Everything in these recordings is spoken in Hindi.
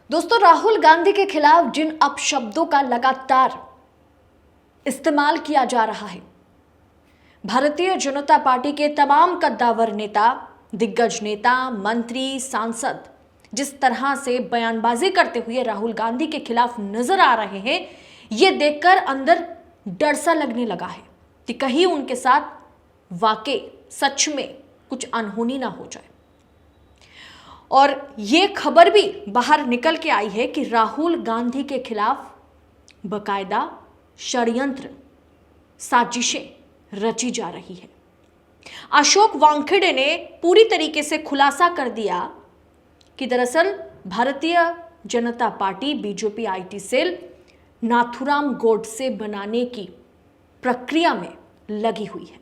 दोस्तों, राहुल गांधी के खिलाफ जिन अपशब्दों का लगातार इस्तेमाल किया जा रहा है, भारतीय जनता पार्टी के तमाम कद्दावर नेता, दिग्गज नेता, मंत्री, सांसद जिस तरह से बयानबाजी करते हुए राहुल गांधी के खिलाफ नजर आ रहे हैं, ये देखकर अंदर डर सा लगने लगा है कि कहीं उनके साथ वाकई सच में कुछ अनहोनी ना हो जाए। और ये खबर भी बाहर निकल के आई है कि राहुल गांधी के खिलाफ बकायदा षड्यंत्र, साजिशें रची जा रही है। अशोक वानखेड़े ने पूरी तरीके से खुलासा कर दिया कि दरअसल Bharatiya Janata Party BJP IT cell Nathuram Godse बनाने की प्रक्रिया में लगी हुई है।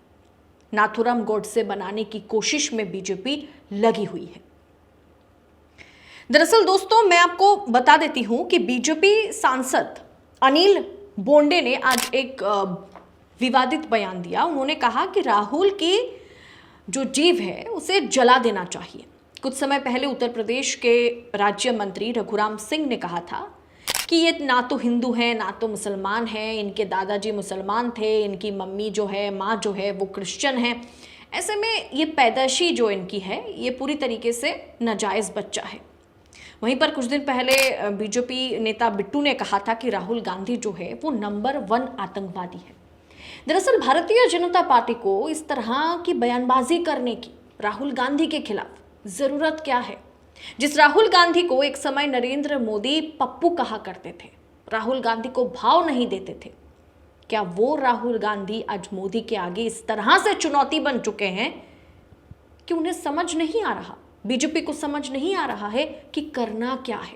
नाथूराम गोडसे बनाने की कोशिश में बीजेपी लगी हुई है। दरअसल दोस्तों, मैं आपको बता देती हूं कि बीजेपी सांसद अनिल बोंडे ने आज एक विवादित बयान दिया। उन्होंने कहा कि राहुल की जो जीव है उसे जला देना चाहिए। कुछ समय पहले उत्तर प्रदेश के राज्य मंत्री रघुराम सिंह ने कहा था कि ये ना तो हिंदू हैं ना तो मुसलमान हैं, इनके दादाजी मुसलमान थे, इनकी मम्मी जो है, माँ जो है वो क्रिश्चियन है। ऐसे में ये पैदाइशी जो इनकी है ये पूरी तरीके से नाजायज़ बच्चा है। वहीं पर कुछ दिन पहले बीजेपी नेता बिट्टू ने कहा था कि राहुल गांधी जो है वो नंबर 1 आतंकवादी है। दरअसल भारतीय जनता पार्टी को इस तरह की बयानबाजी करने की राहुल गांधी के खिलाफ जरूरत क्या है? जिस राहुल गांधी को एक समय नरेंद्र मोदी पप्पू कहा करते थे, राहुल गांधी को भाव नहीं देते थे, क्या वो राहुल गांधी आज मोदी के आगे इस तरह से चुनौती बन चुके हैं कि उन्हें समझ नहीं आ रहा, बीजेपी को समझ नहीं आ रहा है कि करना क्या है?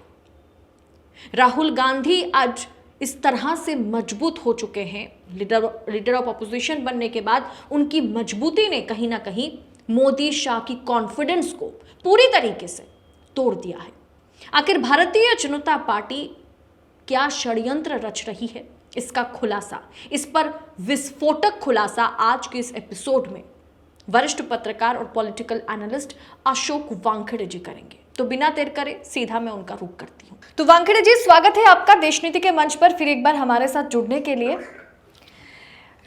राहुल गांधी आज इस तरह से मजबूत हो चुके हैं, लीडर ऑफ अपोजिशन बनने के बाद उनकी मजबूती ने कहीं ना कहीं मोदी शाह की कॉन्फिडेंस को पूरी तरीके से तोड़ दिया है। आखिर भारतीय जनता पार्टी क्या षड्यंत्र रच रही है, इसका खुलासा, इस पर विस्फोटक खुलासा आज के इस एपिसोड में वरिष्ठ पत्रकार और पॉलिटिकल एनालिस्ट अशोक वानखेड़े जी करेंगे। तो बिना देर करे सीधा मैं उनका रुख करती हूं। तो वानखेड़े जी, स्वागत है आपका देशनीति के मंच पर फिर एक बार हमारे साथ जुड़ने के लिए।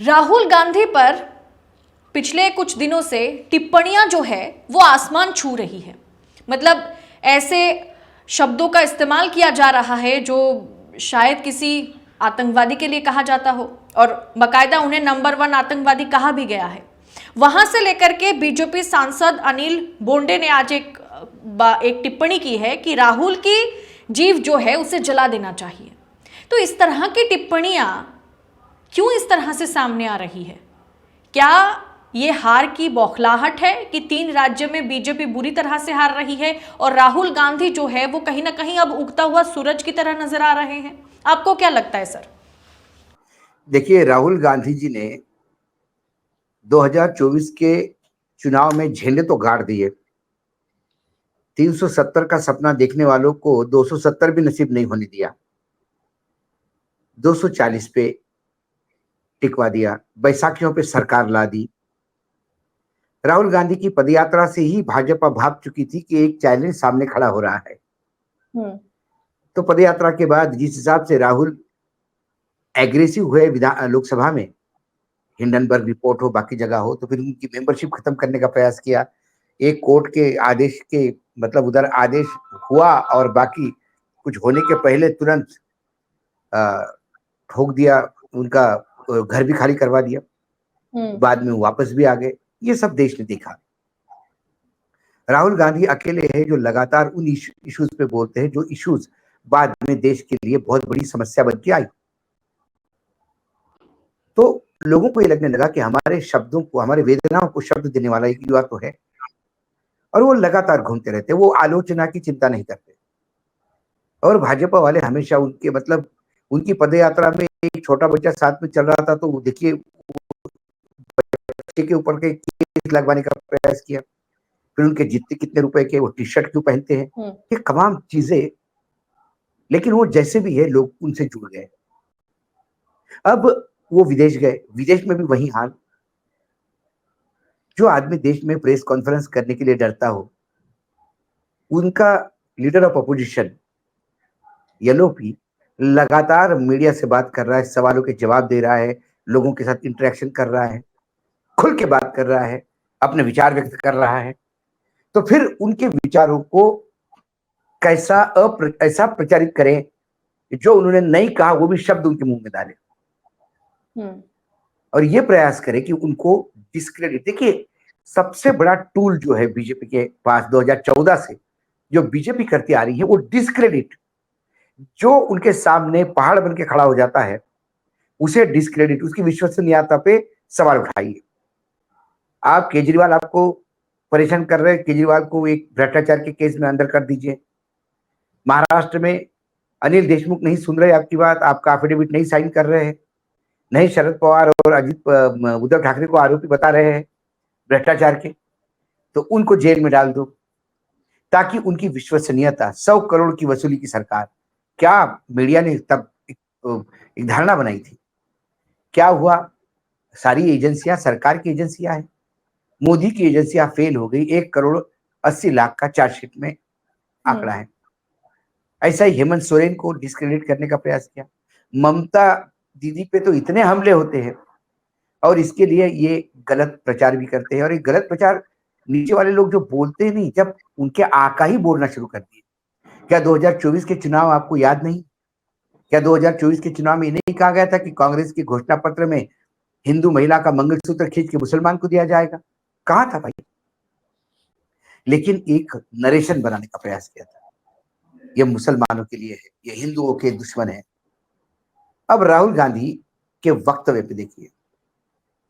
राहुल गांधी पर पिछले कुछ दिनों से टिप्पणियां जो है वो आसमान छू रही है। मतलब ऐसे शब्दों का इस्तेमाल किया जा रहा है जो शायद किसी आतंकवादी के लिए कहा जाता हो, और बाकायदा उन्हें नंबर 1 आतंकवादी कहा भी गया है। वहां से लेकर के बीजेपी सांसद अनिल बोंडे ने आज एक टिप्पणी की है कि राहुल की जीव जो है उसे जला देना चाहिए। तो इस तरह की टिप्पणियां क्यों इस तरह से सामने आ रही है? क्या ये हार की बौखलाहट है कि 3 राज्य में बीजेपी बुरी तरह से हार रही है और राहुल गांधी जो है वो कहीं ना कहीं अब उगता हुआ सूरज की तरह नजर आ रहे हैं? आपको क्या लगता है सर? देखिए, राहुल गांधी जी ने 2024 के चुनाव में झंडे तो गाड़ दिए। 370 का सपना देखने वालों को 270 भी नसीब नहीं होने दिया, 240 पे टिकवा दिया, बैसाखियों पे सरकार ला दी। राहुल गांधी की पदयात्रा से ही भाजपा भाप चुकी थी कि एक चैलेंज सामने खड़ा हो रहा है। तो पदयात्रा के बाद जिस हिसाब से राहुल एग्रेसिव हुए लोकसभा में, हिंडनबर्ग रिपोर्ट हो, बाकी जगह हो, तो फिर उनकी मेंबरशिप खत्म करने का प्रयास किया। एक कोर्ट के आदेश के मतलब उधर आदेश हुआ और बाकी कुछ होने के पहले तुरंत ठोक दिया, उनका घर भी खाली करवा दिया। बाद में वापस भी आ गए। ये सब देश ने देखा। राहुल गांधी अकेले हैं जो लगातार उन इश्यूज पे बोलते हैं जो इश्यूज बाद में देश के लिए बहुत बड़ी समस्या बन के आई। तो लोगों को ये लगने लगा कि हमारे शब्दों को, हमारे वेदनाओं को शब्द देने वाला एक युवा तो है, और वो लगातार घूमते रहते, वो आलोचना की चिंता नहीं करते। और भाजपा वाले हमेशा उनके मतलब उनकी पदयात्रा में एक छोटा बच्चा साथ में चल रहा था, तो देखिए बच्चे के ऊपर के केस लगवाने का प्रयास किया। फिर उनके जितने कितने रुपए के वो टी शर्ट क्यों पहनते हैं, ये तमाम चीजें। लेकिन वो जैसे भी है, लोग उनसे जुड़ गए। अब वो विदेश गए, विदेश में भी वही हाल। जो आदमी देश में प्रेस कॉन्फ्रेंस करने के लिए डरता हो, उनका लीडर ऑफ अपोजिशन येलोपी लगातार मीडिया से बात कर रहा है, सवालों के जवाब दे रहा है, लोगों के साथ इंटरेक्शन कर रहा है, खुल के बात कर रहा है, अपने विचार व्यक्त कर रहा है। तो फिर उनके विचारों को ऐसा प्रचारित करें कि जो उन्होंने नहीं कहा वो भी शब्द उनके मुंह में डाले, हम्म। और ये प्रयास करें कि उनको डिस्क्रेडिट। देखिए, सबसे बड़ा टूल जो है बीजेपी के पास 2014 से जो बीजेपी करती आ रही है वो डिस्क्रेडिट। जो उनके सामने पहाड़ बन के खड़ा हो जाता है उसे डिस्क्रेडिट, उसकी विश्वसनीयता पे सवाल उठाइए। आप केजरीवाल आपको परेशान कर रहे हैं, केजरीवाल को एक भ्रष्टाचार के केस में अंदर कर दीजिए। महाराष्ट्र में अनिल देशमुख नहीं सुन रहे आपकी बात, आपका एफिडेविट नहीं साइन कर रहे हैं, नहीं शरद पवार और उद्धव ठाकरे को आरोपी बता रहे हैं भ्रष्टाचार के, तो उनको जेल में डाल दो ताकि उनकी विश्वसनीयता। 100 करोड़ की वसूली की सरकार, क्या मीडिया ने तब एक धारणा बनाई थी? क्या हुआ? सारी एजेंसियां सरकार की एजेंसियां हैं, मोदी की एजेंसियां फेल हो गई। 1 करोड़ 80 लाख का चार्जशीट में आंकड़ा है। ऐसा ही हेमंत सोरेन को डिस्क्रेडिट करने का प्रयास किया। ममता दीदी पे तो इतने हमले होते हैं, और इसके लिए ये गलत प्रचार भी करते हैं। और ये गलत प्रचार नीचे वाले लोग जो बोलते नहीं, जब उनके आका ही बोलना शुरू कर दिए। क्या 2024 के चुनाव आपको याद नहीं? क्या 2024 के चुनाव में नहीं कहा गया था कि कांग्रेस के घोषणा पत्र में हिंदू महिला का मंगलसूत्र खींच के मुसलमान को दिया जाएगा? कहा था भाई? लेकिन एक नरेशन बनाने का प्रयास किया था, ये मुसलमानों के लिए है, ये हिंदुओं के दुश्मन है। अब राहुल गांधी के वक्तव्य पे देखिए,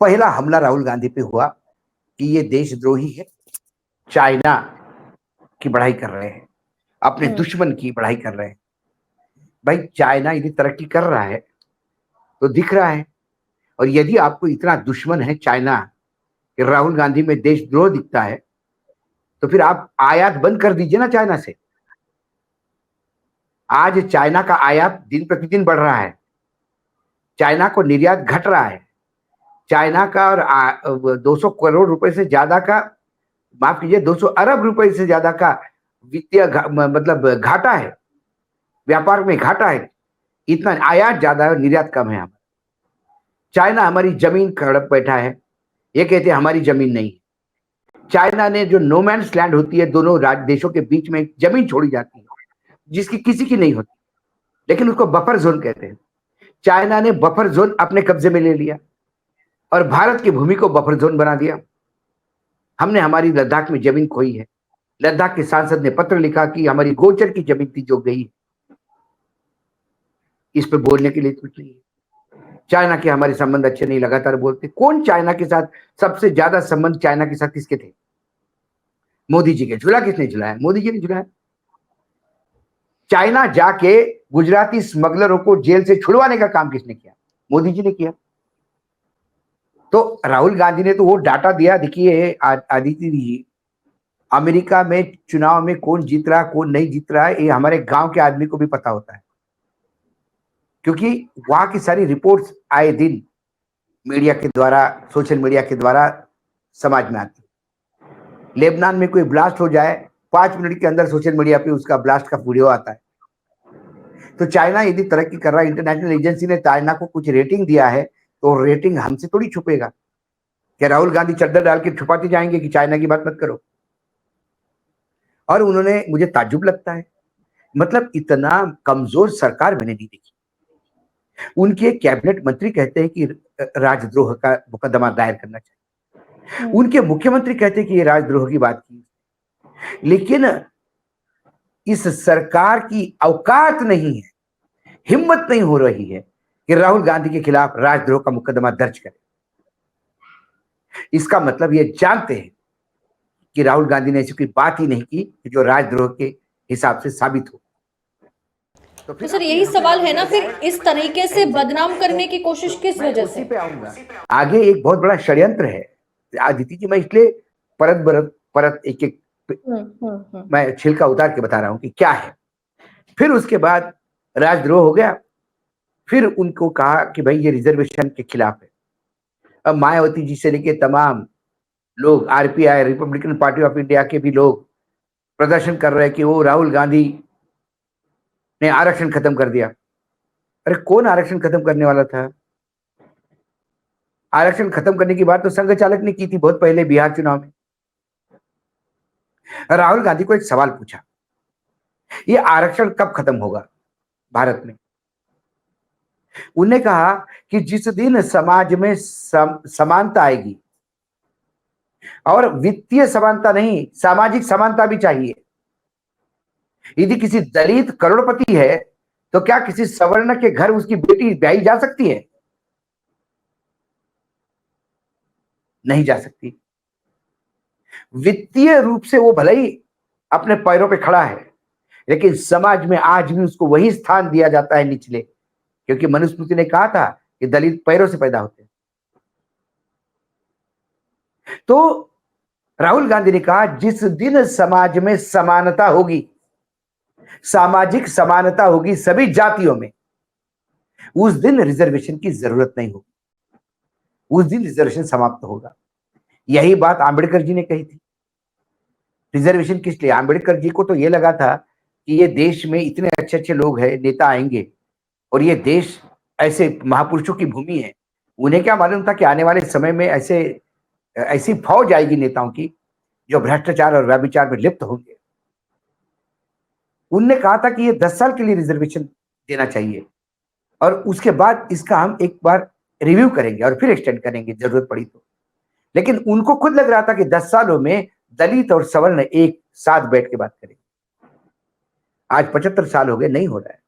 पहला हमला राहुल गांधी पे हुआ कि ये देशद्रोही है, चाइना की बढ़ाई कर रहे हैं, अपने दुश्मन की बढ़ाई कर रहे हैं। भाई, चाइना यदि तरक्की कर रहा है तो दिख रहा है, और यदि आपको इतना दुश्मन है चाइना कि राहुल गांधी में देशद्रोह दिखता है, तो फिर आप आयात बंद कर दीजिए ना चाइना से। आज चाइना का आयात दिन प्रतिदिन बढ़ रहा है, चाइना को निर्यात घट रहा है। चाइना का और 200 करोड़ रुपए से ज्यादा का, माफ कीजिए, 200 अरब रुपए से ज्यादा का वित्तीय मतलब घाटा है, व्यापार में घाटा है। इतना आयात ज्यादा है और निर्यात कम है। चाइना हमारी जमीन हड़प बैठा है, ये कहते हैं हमारी जमीन नहीं। चाइना ने जो नोमैन्स लैंड होती है, दोनों देशों के बीच में जमीन छोड़ी जाती है जिसकी किसी की नहीं होती, लेकिन उसको बफर जोन कहते हैं। चाइना ने बफर जोन अपने कब्जे में ले लिया और भारत की भूमि को बफर जोन बना दिया। हमने हमारी लद्दाख में जमीन खोई है। लद्दाख के सांसद ने पत्र लिखा कि हमारी गोचर की जमीन थी जो गई। इस पे बोलने के लिए कुछ नहीं है। चाइना के हमारे संबंध अच्छे नहीं, लगातार बोलते। कौन चाइना के साथ सबसे ज्यादा संबंध चाइना के साथ किसके थे? मोदी जी के। झूला किसने झुलाया? मोदी जी ने झुलाया। चाइना जाके गुजराती स्मगलरों को जेल से छुड़वाने का काम किसने किया? मोदी जी ने किया। तो राहुल गांधी ने तो वो डाटा दिया। देखिए आदित्य जी, अमेरिका में चुनाव में कौन जीत रहा कौन नहीं जीत रहा है, ये हमारे गांव के आदमी को भी पता होता है, क्योंकि वहां की सारी रिपोर्ट्स आए दिन मीडिया के द्वारा, सोशल मीडिया के द्वारा समाज में आती। लेबनान में कोई ब्लास्ट हो जाए, 5 मिनट के अंदर सोशल मीडिया पे उसका ब्लास्ट का वीडियो आता है। तो चाइना यदि तरक्की कर रहा है, इंटरनेशनल एजेंसी ने चाइना को कुछ रेटिंग दिया है, तो रेटिंग हमसे थोड़ी छुपेगा। क्या राहुल गांधी चद्दर डाल के छुपाते जाएंगे कि चाइना की बात मत करो? और उन्होंने, मुझे ताज्जुब लगता है, मतलब इतना कमजोर सरकार मैंने नहीं देखी। उनके कैबिनेट मंत्री कहते हैं कि राजद्रोह का मुकदमा दायर करना चाहिए। उनके मुख्यमंत्री कहते हैं कि ये राजद्रोह की बात की, लेकिन इस सरकार की औकात नहीं है, हिम्मत नहीं हो रही है कि राहुल गांधी के खिलाफ राजद्रोह का मुकदमा दर्ज करे। इसका मतलब ये जानते हैं कि राहुल गांधी ने ऐसी कोई बात ही नहीं की जो राजद्रोह के हिसाब से साबित हो। तो सर यही सवाल है ना, फिर इस तरीके से बदनाम करने की कोशिश किस वजह से? पे आऊंगा। आगे एक बहुत बड़ा षड्यंत्र है आदिति जी। मैं इसलिए परत एक एक मैं छिलका उतार के बता रहा हूं कि क्या है। फिर उसके बाद राजद्रोह हो गया, फिर उनको कहा कि भाई ये रिजर्वेशन के खिलाफ है। अब मायावती जी से लेके तमाम लोग, RPI, Republican party of India के भी लोग प्रदर्शन कर रहे हैं कि वो राहुल गांधी ने आरक्षण खत्म कर दिया। अरे कौन आरक्षण खत्म करने वाला था? आरक्षण खत्म करने की बात तो संघ चालक ने की थी बहुत पहले बिहार चुनाव में। राहुल गांधी को एक सवाल पूछा, ये आरक्षण कब खत्म होगा भारत में? उन्होंने कहा कि जिस दिन समाज में समानता आएगी, और वित्तीय समानता नहीं, सामाजिक समानता भी चाहिए। यदि किसी दलित करोड़पति है तो क्या किसी सवर्ण के घर उसकी बेटी ब्याही जा सकती है? नहीं जा सकती। वित्तीय रूप से वो भले ही अपने पैरों पे खड़ा है, लेकिन समाज में आज भी उसको वही स्थान दिया जाता है, निचले, क्योंकि मनुस्मृति ने कहा था कि दलित पैरों से पैदा होते हैं। तो राहुल गांधी ने कहा जिस दिन समाज में समानता होगी, सामाजिक समानता होगी सभी जातियों में, उस दिन रिजर्वेशन की जरूरत नहीं होगी, उस दिन रिजर्वेशन समाप्त होगा। यही बात आंबेडकर जी ने कही थी। रिजर्वेशन किस लिए? आंबेडकर जी को तो ये लगा था कि ये देश में इतने अच्छे अच्छे लोग हैं, नेता आएंगे और ये देश ऐसे महापुरुषों की भूमि है। उन्हें क्या मालूम था कि आने वाले समय में ऐसी फौज आएगी नेताओं की जो भ्रष्टाचार और व्यभिचार में लिप्त होंगे। उनने कहा था कि ये 10 साल के लिए रिजर्वेशन देना चाहिए और उसके बाद इसका हम एक बार रिव्यू करेंगे और फिर एक्सटेंड करेंगे जरूरत पड़ी तो। लेकिन उनको खुद लग रहा था कि 10 सालों में दलित और सवर्ण एक साथ बैठ के बात करेंगे। आज 75 साल हो गए, नहीं हो रहा है।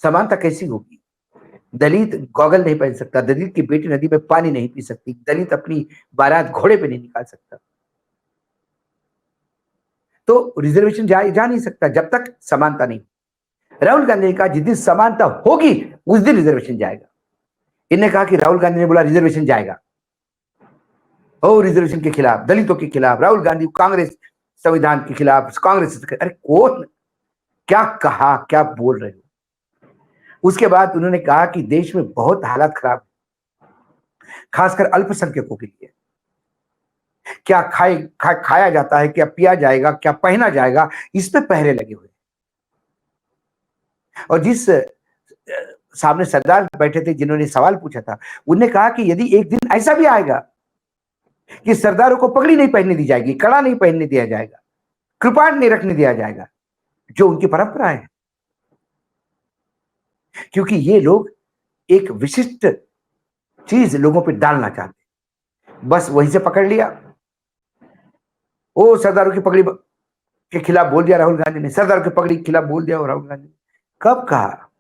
समानता कैसी होगी? दलित गॉगल नहीं पहन सकता, दलित की बेटी नदी में पानी नहीं पी सकती, दलित अपनी बारात घोड़े पे नहीं निकाल सकता। तो रिजर्वेशन जा नहीं सकता जब तक समानता नहीं। राहुल गांधी ने कहा जिस दिन समानता होगी उस दिन रिजर्वेशन जाएगा। इन्हें कहा कि राहुल गांधी ने बोला रिजर्वेशन जाएगा, ओ रिजर्वेशन के खिलाफ, दलितों के खिलाफ, राहुल गांधी कांग्रेस संविधान के खिलाफ, कांग्रेस। अरे कौन क्या कहा, क्या बोल रहे हो? उसके बाद उन्होंने कहा कि देश में बहुत हालात खराब, खासकर अल्पसंख्यकों के लिए। क्या खाया जाता है, क्या पिया जाएगा, क्या पहना जाएगा, इस पे पहरे लगे हुए। और जिस सामने सरदार बैठे थे जिन्होंने सवाल पूछा था, उन्होंने कहा कि यदि एक दिन ऐसा भी आएगा कि सरदारों को पगड़ी नहीं पहनने दी जाएगी, कड़ा नहीं पहनने दिया जाएगा, कृपाण नहीं रखने दिया जाएगा, जो उनकी परंपरा है, क्योंकि ये लोग एक विशिष्ट चीज लोगों पे डालना चाहते, बस वहीं से पकड़ लिया। ओ सरदारों की पगड़ी के खिलाफ बोल दिया राहुल गांधी ने, सरदारों की पगड़ी के खिलाफ बोल दिया राहुल गांधी ने। कब कहा?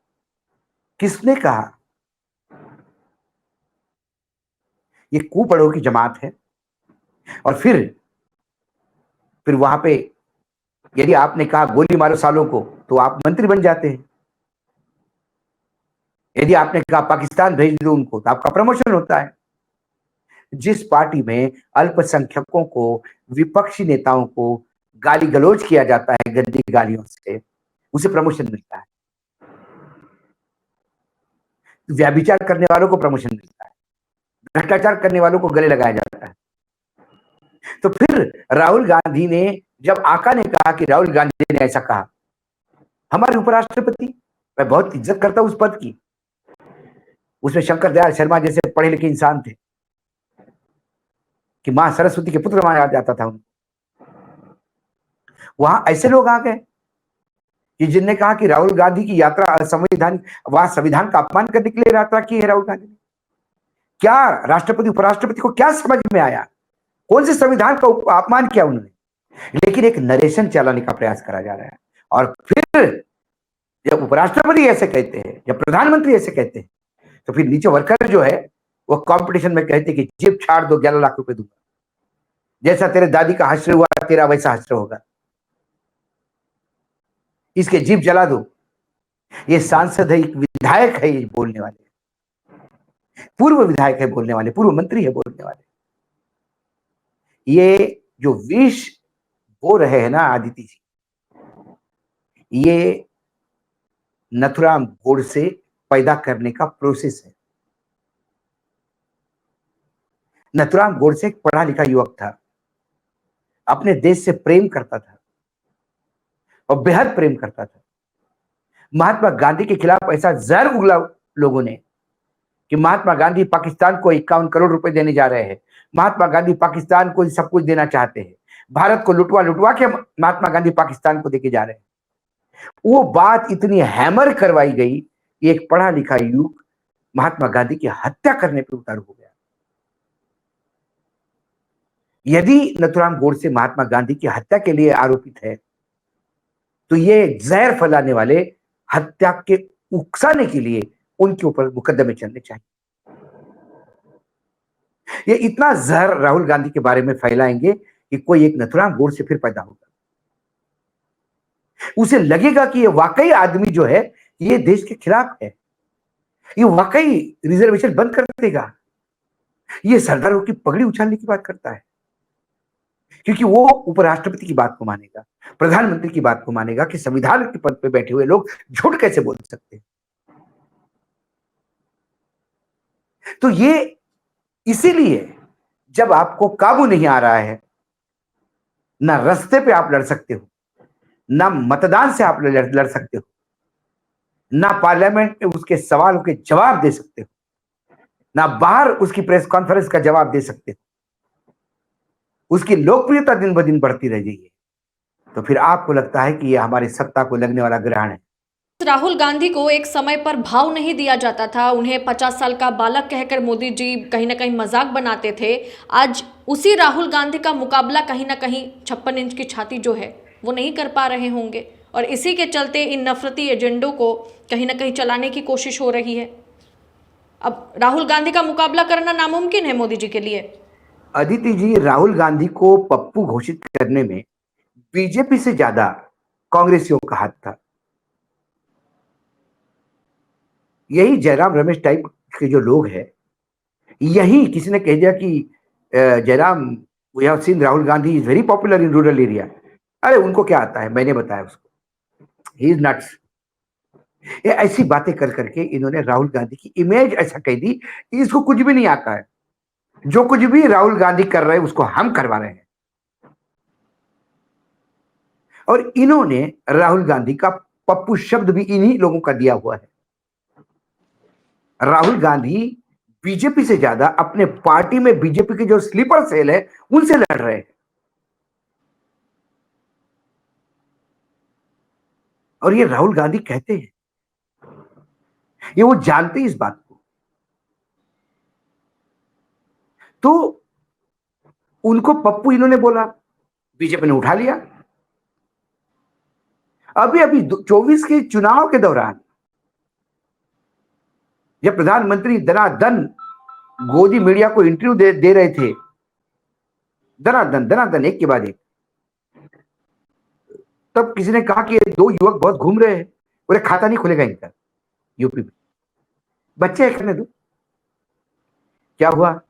किसने कहा? ये कुपड़ों की जमात है। और फिर वहां पे यदि आपने कहा गोली मारो सालों को तो आप मंत्री बन जाते हैं। यदि आपने कहा पाकिस्तान भेज दो उनको तो आपका प्रमोशन होता है। जिस पार्टी में अल्पसंख्यकों को, विपक्षी नेताओं को गाली गलौज किया जाता है गंदी गालियों से, उसे प्रमोशन मिलता है। व्यभिचार करने वालों को प्रमोशन मिलता है, भ्रष्टाचार करने वालों को गले लगाया जाता है। तो फिर राहुल गांधी ने, जब आका ने कहा कि राहुल गांधी ने ऐसा कहा, हमारे उपराष्ट्रपति, मैं बहुत इज्जत करता हूं उस पद की, उसमें शंकर दयाल शर्मा जैसे पढ़े लिखे इंसान थे कि मां सरस्वती के पुत्र माना जाता था उनको। वहां ऐसे लोग आ गए कि जिनने कहा कि राहुल गांधी की यात्रा असंवैधानिक, वहां संविधान का अपमान करने के लिए यात्रा की है राहुल गांधी ने। क्या राष्ट्रपति उपराष्ट्रपति को क्या समझ में आया? कौन से संविधान का अपमान किया उन्होंने? लेकिन एक नरेशन चलाने का प्रयास करा जा रहा है। और फिर जब उपराष्ट्रपति ऐसे कहते हैं, जब प्रधानमंत्री ऐसे कहते हैं, तो फिर नीचे वर्कर जो है वो कंपटीशन में कहते हैं कि जेब छाड़ दो, 11 लाख रुपए दूंगा, जैसा तेरे दादी का हश्र हुआ तेरा वैसा हश्र होगा, इसके जीप जला दो। ये सांसद है, एक विधायक है, ये बोलने वाले, पूर्व विधायक है बोलने वाले, पूर्व मंत्री है बोलने वाले। ये जो विष बो रहे हैं ना आदित्य जी, ये नथुराम गोडसे पैदा करने का प्रोसेस है। नथुराम गोडसे एक पढ़ा लिखा युवक था, अपने देश से प्रेम करता था और बेहद प्रेम करता था। महात्मा गांधी के खिलाफ ऐसा जहर उगला लोगों ने कि महात्मा गांधी पाकिस्तान को 51 करोड़ रुपए देने जा रहे हैं। महात्मा गांधी पाकिस्तान को सब कुछ देना चाहते हैं। भारत को लुटवा लुटवा के महात्मा गांधी पाकिस्तान को देके जा रहे हैं। वो बात इतनी हैमर करवाई गई कि एक पढ़ा लिखा युवक महात्मा गांधी की हत्या करने पर उतारू हो गया। यदि नथुराम गोडसे महात्मा गांधी की हत्या के लिए आरोपित है, तो ये जहर फैलाने वाले हत्या के उकसाने के लिए उनके ऊपर मुकदमे चलने चाहिए। ये इतना जहर राहुल गांधी के बारे में फैलाएंगे कि कोई एक नथुराम गोडसे फिर पैदा होगा। उसे लगेगा कि ये वाकई आदमी जो है ये देश के खिलाफ है, ये वाकई रिजर्वेशन बंद कर देगा, ये सरदारों की पगड़ी उछालने की बात करता है, क्योंकि वो उपराष्ट्रपति की बात को मानेगा, प्रधानमंत्री की बात को मानेगा कि संविधान के पद पे बैठे हुए लोग झूठ कैसे बोल सकते हैं। तो ये इसीलिए जब आपको काबू नहीं आ रहा है, ना रास्ते पे आप लड़ सकते हो, ना मतदान से आप लड़ सकते हो, ना पार्लियामेंट में उसके सवालों के जवाब दे सकते हो, ना बाहर उसकी प्रेस कॉन्फ्रेंस का जवाब दे सकते हो, उसकी लोकप्रियता दिन ब दिन बढ़ती रह गई है, तो फिर आपको लगता है कि यह हमारी सत्ता को लगने वाला ग्रहण है। राहुल गांधी को एक समय पर भाव नहीं दिया जाता था, उन्हें 50 साल का बालक कहकर मोदी जी कहीं ना कहीं मजाक बनाते थे। आज उसी राहुल गांधी का मुकाबला कहीं ना कहीं 56 इंच की छाती जो है वो नहीं कर पा रहे होंगे, और इसी के चलते इन नफरती एजेंडों को कहीं ना कहीं चलाने की कोशिश हो रही है। अब राहुल गांधी का मुकाबला करना नामुमकिन है मोदी जी के लिए। अदिति जी, राहुल गांधी को पप्पू घोषित करने में बीजेपी से ज्यादा कांग्रेसियों का हाथ था। यही जयराम रमेश टाइप के जो लोग हैं, यही किसी ने कह दिया कि Jairam, we have seen Rahul Gandhi is very popular in rural area. अरे उनको क्या आता है, मैंने बताया उसको, ही इज नट्स। ये ऐसी बातें कर करके इन्होंने राहुल गांधी की इमेज ऐसा कह दी कि इसको कुछ भी नहीं आता है, जो कुछ भी राहुल गांधी कर रहे हैं उसको हम करवा रहे हैं। और इन्होंने राहुल गांधी का पप्पू शब्द भी इन्हीं लोगों का दिया हुआ है। राहुल गांधी बीजेपी से ज्यादा अपने पार्टी में बीजेपी के जो स्लीपर सेल है उनसे लड़ रहे हैं, और ये राहुल गांधी कहते हैं, ये वो जानते हैं इस बात को, तो उनको पप्पू इन्होंने बोला, बीजेपी ने उठा लिया। अभी अभी 24 के चुनाव के दौरान जब प्रधानमंत्री दनादन गोदी मीडिया को इंटरव्यू दे रहे थे, दनादन दनादन एक के बाद एक, तब किसी ने कहा कि ये दो युवक बहुत घूम रहे हैं, बोले खाता नहीं खुलेगा इनका यूपी में, बच्चे करने दो। क्या हुआ,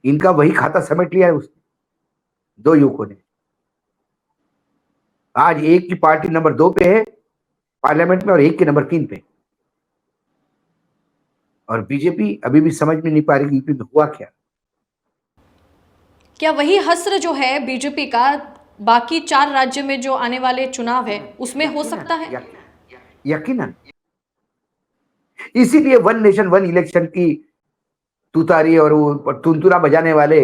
इनका वही खाता समेट लिया है उसने, दो युवकों ने। आज एक की पार्टी नंबर 2 पे है पार्लियामेंट में और एक के नंबर 3 पे, और बीजेपी अभी भी समझ में नहीं पा रही यूपी में हुआ क्या। क्या वही हस्र जो है बीजेपी का बाकी 4 राज्य में जो आने वाले चुनाव है उसमें हो सकता है? यकीनन। इसीलिए वन नेशन वन इलेक्शन की तुतारी और वो तुनतुना बजाने वाले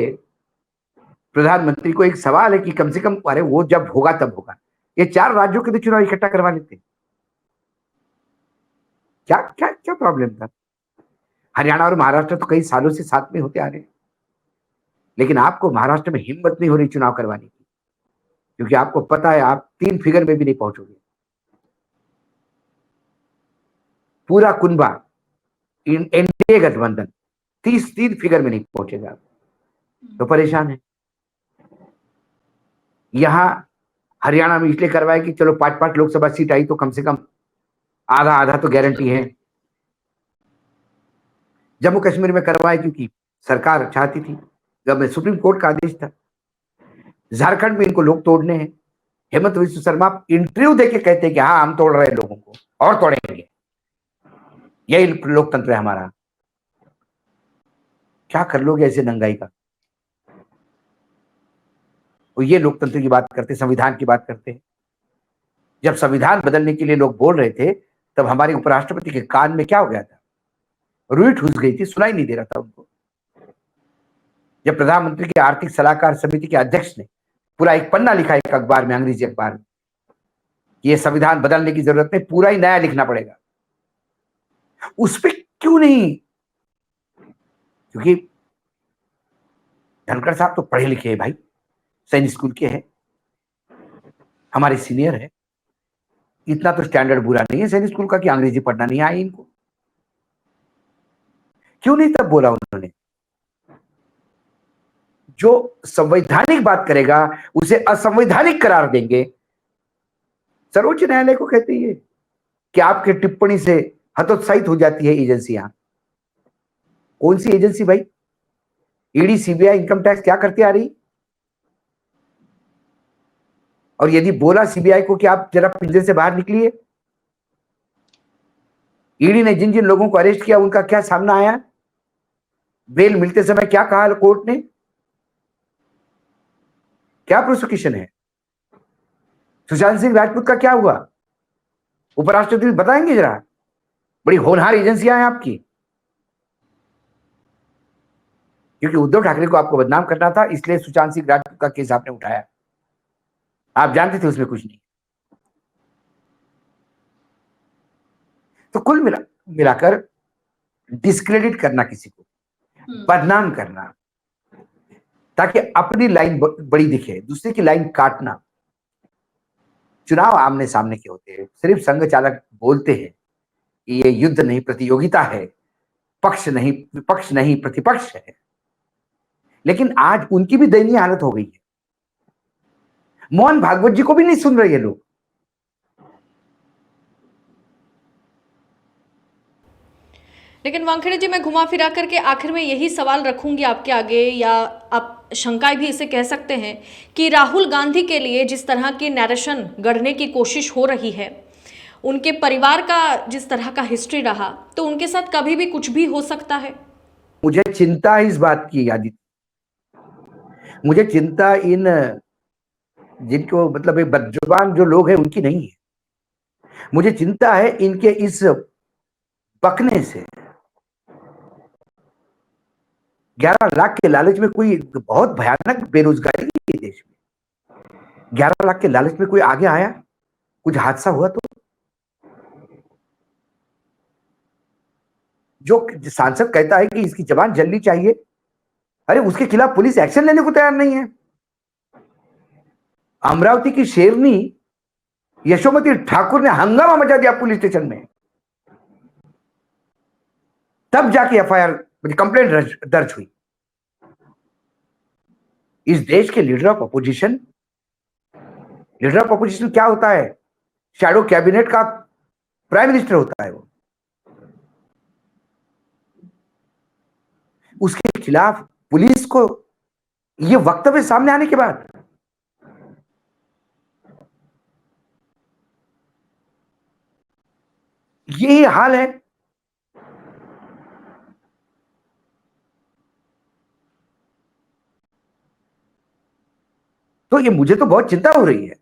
प्रधानमंत्री को एक सवाल है कि कम से कम, अरे वो जब होगा तब होगा, ये 4 राज्यों के भी चुनाव इकट्ठा करवा लेते, क्या क्या क्या प्रॉब्लम था। हरियाणा और महाराष्ट्र तो कई सालों से साथ में होते आ रहे हैं, लेकिन आपको महाराष्ट्र में हिम्मत नहीं हो रही चुनाव करवाने की, क्योंकि आपको पता है आप 3 फिगर में भी नहीं पहुंचोगे। पूरा कुनबा एनडीए गठबंधन 3 फिगर में नहीं पहुंचेगा, तो परेशान है। यहां हरियाणा में इसलिए करवाए कि चलो 5-5 लोकसभा सीट आई तो कम से कम आधा आधा तो गारंटी है। जम्मू कश्मीर में करवाए क्योंकि सरकार चाहती थी, गवर्नमेंट, सुप्रीम कोर्ट का आदेश था। झारखंड में इनको लोग तोड़ने हैं। हेमंत विश्व शर्मा इंटरव्यू देके कहते हैं कि हाँ हम तोड़ रहे हैं लोगों को और तोड़ेंगे, यही लोकतंत्र है हमारा। क्या कर लोगे ऐसे नंगाई का? और ये लोकतंत्र की बात करते, संविधान की बात करते हैं। जब संविधान बदलने के लिए लोग बोल रहे थे, तब हमारे उपराष्ट्रपति के कान में क्या हो गया था? रुई ठूस गई थी, सुनाई नहीं दे रहा था उनको। जब प्रधानमंत्री के आर्थिक सलाहकार समिति के अध्यक्ष ने पूरा एक पन्ना लिखा एक अखबार में, अंग्रेजी अखबार में, कि ये संविधान बदलने की जरूरत नहीं, पूरा ही नया लिखना पड़ेगा, उस पर क्यों नहीं? क्योंकि धनखड़ साहब तो पढ़े लिखे हैं भाई, सैनिक स्कूल के हैं, हमारे सीनियर है, इतना तो स्टैंडर्ड बुरा नहीं है सैनिक स्कूल का कि अंग्रेजी पढ़ना नहीं आई इनको। क्यों नहीं तब बोला उन्होंने? जो संवैधानिक बात करेगा उसे असंवैधानिक करार देंगे। सर्वोच्च न्यायालय को कहते हैं कि आपके टिप्पणी से हतोत्साहित हो जाती है एजेंसियां। कौन सी एजेंसी भाई? ईडी, सीबीआई, इनकम टैक्स क्या करती आ रही? और यदि बोला सीबीआई को कि आप जरा पिंजरे से बाहर निकलिए, ईडी ने जिन जिन लोगों को अरेस्ट किया उनका क्या सामना आया? बेल मिलते समय क्या कहा कोर्ट ने? क्या प्रोसिक्यूशन है? सुशांत सिंह राजपूत का क्या हुआ? उपराष्ट्रपति बताएंगे जरा? बड़ी होनहार एजेंसियां हैं आपकी। क्योंकि उद्धव ठाकरे को आपको बदनाम करना था, इसलिए सुशांत सिंह राजपूत का केस आपने उठाया। आप जानते थे उसमें कुछ नहीं। तो कुल मिलाकर डिस्क्रेडिट करना, किसी को बदनाम करना, ताकि अपनी लाइन बड़ी दिखे, दूसरे की लाइन काटना। चुनाव आमने सामने के होते हैं। सिर्फ संघ चालक बोलते हैं कि ये युद्ध नहीं प्रतियोगिता है, पक्ष नहीं विपक्ष नहीं प्रतिपक्ष है, लेकिन आज उनकी भी दयनीय हालत हो गई है। मोहन भागवत जी को भी नहीं सुन रहे ये लोग। लेकिन वानखेड़े जी, मैं घुमा फिरा करके आखिर में यही सवाल रखूंगी आपके आगे, या आप शंकाएं भी इसे कह सकते हैं, कि राहुल गांधी के लिए जिस तरह की नैरेशन गढ़ने की कोशिश हो रही है, उनके परिवार का जिस तरह का हिस्ट्री रहा, तो उनके साथ कभी भी कुछ भी हो सकता है। मुझे चिंता इस बात की आदित्य, मुझे चिंता इन जिनको मतलब बदजुबान जो लोग हैं उनकी नहीं है। मुझे चिंता है इनके इस बकने से। 11 लाख के लालच में कोई, बहुत भयानक बेरोजगारी है देश में, 11 लाख के लालच में कोई आगे आया, कुछ हादसा हुआ तो जो सांसद कहता है कि इसकी जबान जलनी चाहिए, अरे उसके खिलाफ पुलिस एक्शन लेने को तैयार नहीं है। अमरावती की शेरनी यशोमती ठाकुर ने हंगामा मचा दिया पुलिस स्टेशन में, तब जाके एफआईआर कंप्लेंट दर्ज हुई। इस देश के लीडर ऑफ अपोजिशन क्या होता है? शैडो कैबिनेट का प्राइम मिनिस्टर होता है वो। उसके खिलाफ पुलिस को ये वक्तव्य सामने आने के बाद ये हाल है। तो ये मुझे तो बहुत चिंता हो रही है।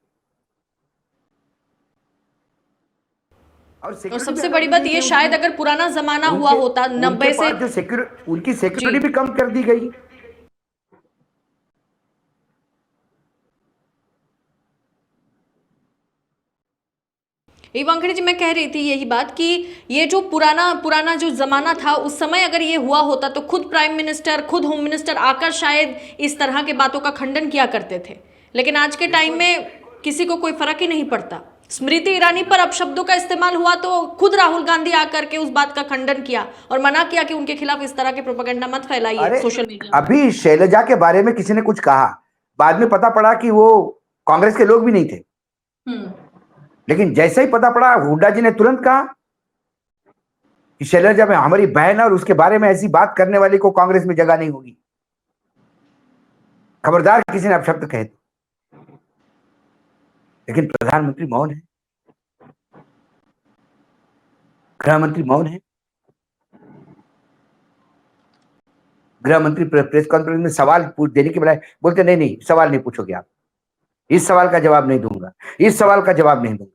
और सबसे बड़ी बात ये, शायद अगर पुराना जमाना हुआ होता 90 से, जो उनकी सिक्योरिटी भी कम कर दी गई। वानखेड़े जी, मैं कह रही थी यही बात कि ये जो पुराना जो जमाना था, उस समय अगर ये हुआ होता तो खुद प्राइम मिनिस्टर, खुद होम मिनिस्टर आकर शायद इस तरह के बातों का खंडन किया करते थे। लेकिन आज के टाइम में किसी को कोई फर्क ही नहीं पड़ता। स्मृति ईरानी पर अपशब्दों का इस्तेमाल हुआ तो खुद राहुल गांधी आकर के उस बात का खंडन किया और मना किया कि उनके खिलाफ इस तरह के प्रोपेगेंडा मत फैलाइए सोशल मीडिया। अभी शैलजा के बारे में किसी ने कुछ कहा, बाद में पता पड़ा कि वो कांग्रेस के लोग भी नहीं थे। लेकिन जैसे ही पता पड़ा, हुड्डा जी ने तुरंत कहा कि शैलजा में हमारी बहन और उसके बारे में ऐसी बात करने वाली को कांग्रेस में जगह नहीं होगी। खबरदार किसी ने अपशब्द कहे तो। लेकिन प्रधानमंत्री मौन है, गृह मंत्री मौन है। गृह मंत्री प्रेस कॉन्फ्रेंस में सवाल देने के बजाय बोलते नहीं सवाल नहीं पूछोगे आप, इस सवाल का जवाब नहीं दूंगा, इस सवाल का जवाब नहीं दूंगा।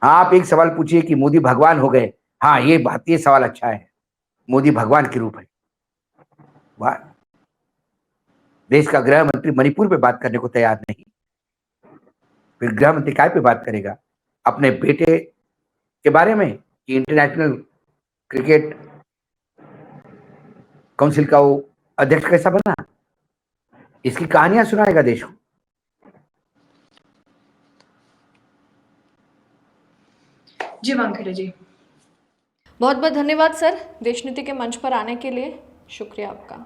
आप एक सवाल पूछिए कि मोदी भगवान हो गए। हाँ, ये सवाल अच्छा है। मोदी भगवान के रूप है। वाह, देश का गृह मंत्री मणिपुर पे बात करने को तैयार नहीं, फिर गृह मंत्री काय पे बात करेगा? अपने बेटे के बारे में कि इंटरनेशनल क्रिकेट काउंसिल का वो अध्यक्ष कैसा बना, इसकी कहानियां सुनाएगा देश को। जी वानखेड़े जी, बहुत बहुत धन्यवाद सर देश नीति के मंच पर आने के लिए। शुक्रिया आपका।